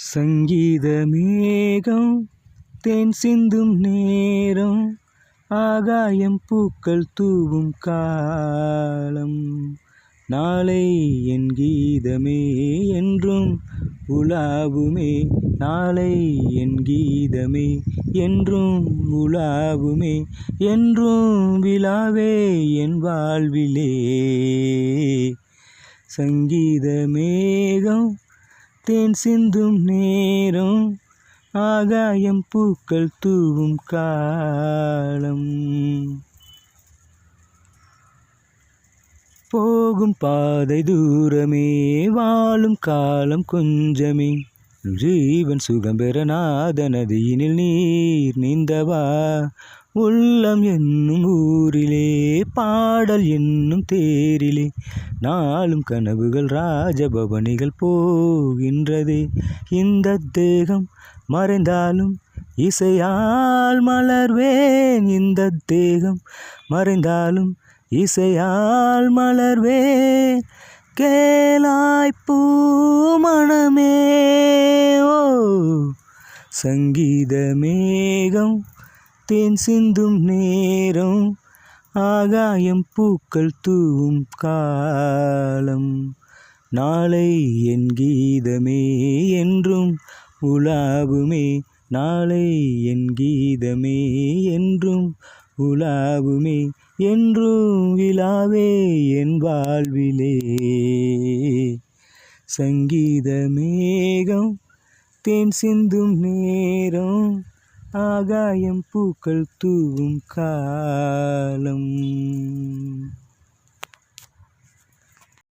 சங்கீத மேகம் தேன் சிந்தும் நேரம், ஆகாயம் பூக்கள் தூவும் காலம். நாளை என் கீதமே என்றும் உலாவுமே, நாளை என் கீதமே என்றும் உலாவுமே, என்றும் விழாவே என் வாழ்விலே. சங்கீத மேகம் தேன் சிந்தும் நேரம், ஆகாயம் பூக்கள் தூவும் காலம். போகும் பாதை தூரமே, வாழும் காலம் கொஞ்சமே, ஜீவன் சுகம் பெற நாத நதியினில் நீர் நீந்தவா. உள்ளம் என்னும் ஊரிலே, பாடல் என்னும் தேரிலே, நாளும் கனவுகள் ராஜபவனிகள் போகின்றதே. இந்த தேகம் மறைந்தாலும் இசையால் மலர்வேன், இந்த தேகம் மறைந்தாலும் இசையால் மலர்வேன். கேளாய்ப்பூ மனமே ஓ, சங்கீத மேகம் தேன் சிந்தும் நேரம், ஆகாயம் பூக்கள் தூவும் காலம். நாளை என் கீதமே என்றும் உலாவுமே, நாளை என் கீதமே என்றும் உலாவுமே, என்றும் விழாவே என் வாழ்விலே. சங்கீத மேகம் தேன் சிந்தும் நேரம், ஆகாயம் பூக்கள் தூவும் காலம்.